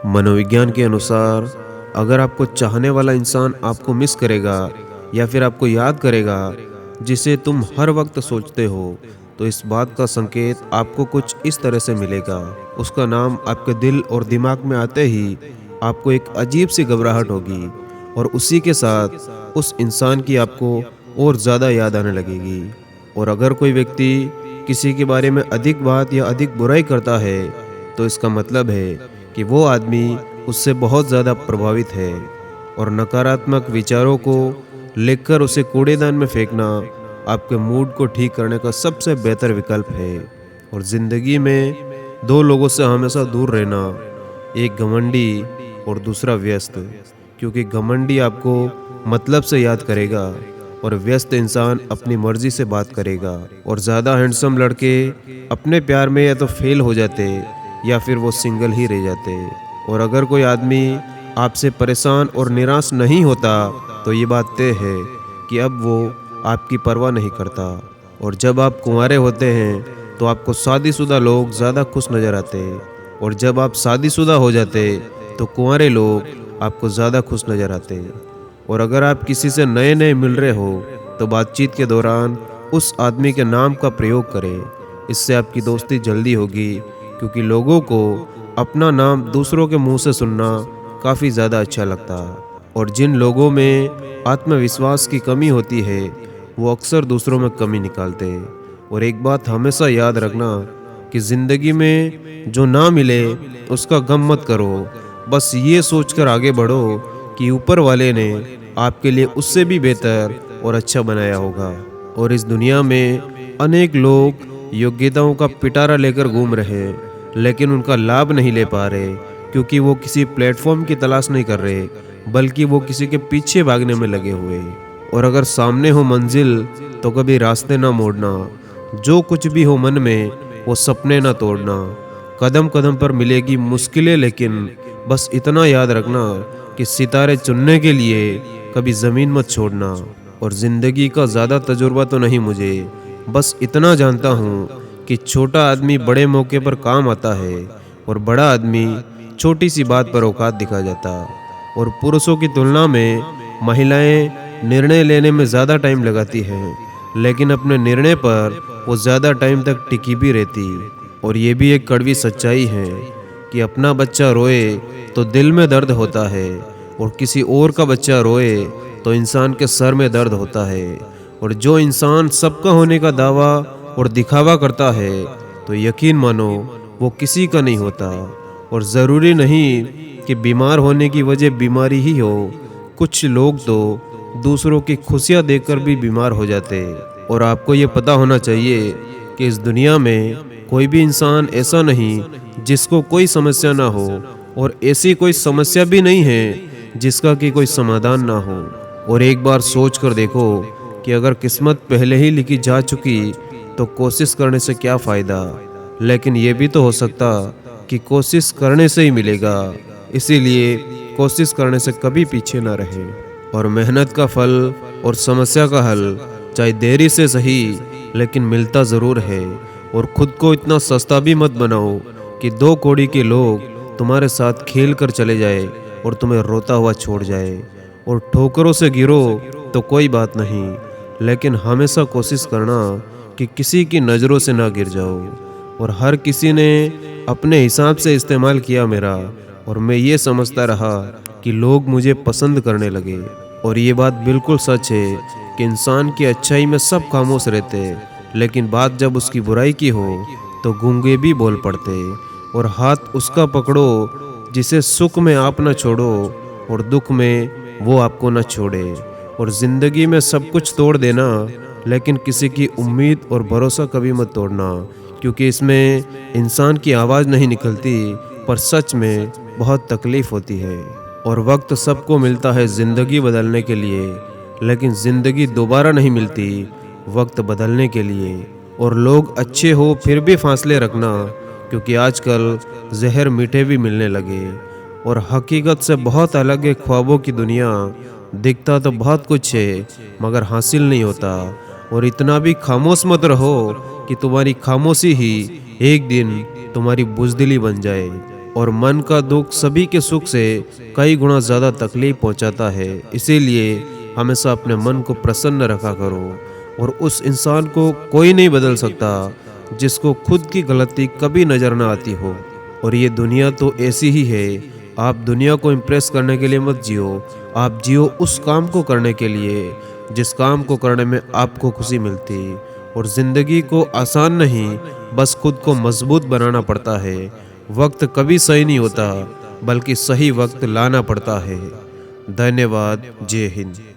मनोविज्ञान के अनुसार अगर आपको चाहने वाला इंसान आपको मिस करेगा या फिर आपको याद करेगा जिसे तुम हर वक्त सोचते हो, तो इस बात का संकेत आपको कुछ इस तरह से मिलेगा। उसका नाम आपके दिल और दिमाग में आते ही आपको एक अजीब सी घबराहट होगी और उसी के साथ उस इंसान की आपको और ज़्यादा याद आने लगेगी। और अगर कोई व्यक्ति किसी के बारे में अधिक बात या अधिक बुराई करता है, तो इसका मतलब है कि वो आदमी उससे बहुत ज़्यादा प्रभावित है। और नकारात्मक विचारों को लेकर उसे कूड़ेदान में फेंकना आपके मूड को ठीक करने का सबसे बेहतर विकल्प है। और ज़िंदगी में दो लोगों से हमेशा दूर रहना, एक घमंडी और दूसरा व्यस्त, क्योंकि घमंडी आपको मतलब से याद करेगा और व्यस्त इंसान अपनी मर्जी से बात करेगा। और ज़्यादा हैंडसम लड़के अपने प्यार में या तो फेल हो जाते या फिर वो सिंगल ही रह जाते। और अगर कोई आदमी आपसे परेशान और निराश नहीं होता, तो ये बात तय है कि अब वो आपकी परवाह नहीं करता। और जब आप कुंवारे होते हैं तो आपको शादीशुदा लोग ज़्यादा खुश नज़र आते, और जब आप शादीशुदा हो जाते तो कुंवारे लोग आपको ज़्यादा खुश नज़र आते। और अगर आप किसी से नए नए मिल रहे हो तो बातचीत के दौरान उस आदमी के नाम का प्रयोग करें। इससे आपकी दोस्ती जल्दी होगी, क्योंकि लोगों को अपना नाम दूसरों के मुंह से सुनना काफ़ी ज़्यादा अच्छा लगता। और जिन लोगों में आत्मविश्वास की कमी होती है, वो अक्सर दूसरों में कमी निकालते। और एक बात हमेशा याद रखना कि ज़िंदगी में जो ना मिले उसका गम मत करो, बस ये सोचकर आगे बढ़ो कि ऊपर वाले ने आपके लिए उससे भी बेहतर और अच्छा बनाया होगा। और इस दुनिया में अनेक लोग योग्यताओं का पिटारा लेकर घूम रहे हैं, लेकिन उनका लाभ नहीं ले पा रहे, क्योंकि वो किसी प्लेटफॉर्म की तलाश नहीं कर रहे, बल्कि वो किसी के पीछे भागने में लगे हुए। और अगर सामने हो मंजिल तो कभी रास्ते ना मोड़ना, जो कुछ भी हो मन में वो सपने ना तोड़ना। कदम कदम पर मिलेगी मुश्किलें, लेकिन बस इतना याद रखना कि सितारे चुनने के लिए कभी ज़मीन मत छोड़ना। और ज़िंदगी का ज़्यादा तजुर्बा तो नहीं मुझे, बस इतना जानता हूँ कि छोटा आदमी बड़े मौके पर काम आता है और बड़ा आदमी छोटी सी बात पर औकात दिखा जाता। और पुरुषों की तुलना में महिलाएं निर्णय लेने में ज़्यादा टाइम लगाती हैं, लेकिन अपने निर्णय पर वो ज़्यादा टाइम तक टिकी भी रहती। और ये भी एक कड़वी सच्चाई है कि अपना बच्चा रोए तो दिल में दर्द होता है, और किसी और का बच्चा रोए तो इंसान के सर में दर्द होता है। और जो इंसान सबका होने का दावा और दिखावा करता है, तो यकीन मानो वो किसी का नहीं होता। और ज़रूरी नहीं कि बीमार होने की वजह बीमारी ही हो, कुछ लोग तो दूसरों की खुशियाँ देखकर भी बीमार हो जाते। और आपको ये पता होना चाहिए कि इस दुनिया में कोई भी इंसान ऐसा नहीं जिसको कोई समस्या ना हो, और ऐसी कोई समस्या भी नहीं है जिसका कि कोई समाधान ना हो। और एक बार सोच कर देखो कि अगर किस्मत पहले ही लिखी जा चुकी तो कोशिश करने से क्या फ़ायदा। लेकिन ये भी तो हो सकता कि कोशिश करने से ही मिलेगा, इसीलिए कोशिश करने से कभी पीछे ना रहे। और मेहनत का फल और समस्या का हल चाहे देरी से सही, लेकिन मिलता ज़रूर है। और खुद को इतना सस्ता भी मत बनाओ कि दो कौड़ी के लोग तुम्हारे साथ खेल कर चले जाए और तुम्हें रोता हुआ छोड़ जाए। और ठोकरों से गिरो तो कोई बात नहीं, लेकिन हमेशा कोशिश करना कि किसी की नज़रों से ना गिर जाओ। और हर किसी ने अपने हिसाब से इस्तेमाल किया मेरा, और मैं ये समझता रहा कि लोग मुझे पसंद करने लगे। और ये बात बिल्कुल सच है कि इंसान की अच्छाई में सब खामोश रहते, लेकिन बात जब उसकी बुराई की हो तो गूंगे भी बोल पड़ते। और हाथ उसका पकड़ो जिसे सुख में आप न छोड़ो, और दुख में वो आपको न छोड़े। और ज़िंदगी में सब कुछ तोड़ देना, लेकिन किसी की उम्मीद और भरोसा कभी मत तोड़ना, क्योंकि इसमें इंसान की आवाज़ नहीं निकलती, पर सच में बहुत तकलीफ़ होती है। और वक्त सबको मिलता है ज़िंदगी बदलने के लिए, लेकिन ज़िंदगी दोबारा नहीं मिलती वक्त बदलने के लिए। और लोग अच्छे हो फिर भी फासले रखना, क्योंकि आजकल जहर मीठे भी मिलने लगे। और हकीकत से बहुत अलग है ख्वाबों की दुनिया, दिखता तो बहुत कुछ है मगर हासिल नहीं होता। और इतना भी खामोश मत रहो कि तुम्हारी खामोशी ही एक दिन तुम्हारी बुज़दिली बन जाए। और मन का दुख सभी के सुख से कई गुना ज़्यादा तकलीफ पहुंचाता है। इसीलिए हमेशा अपने मन को प्रसन्न रखा करो। और उस इंसान को कोई नहीं बदल सकता जिसको खुद की गलती कभी नज़र ना आती हो। और ये दुनिया तो ऐसी ही है। आप दुनिया को इम्प्रेस करने के लिए मत जियो, आप जियो उस काम को करने के लिए जिस काम को करने में आपको खुशी मिलती। और ज़िंदगी को आसान नहीं, बस खुद को मजबूत बनाना पड़ता है। वक्त कभी सही नहीं होता, बल्कि सही वक्त लाना पड़ता है। धन्यवाद। जय हिंद।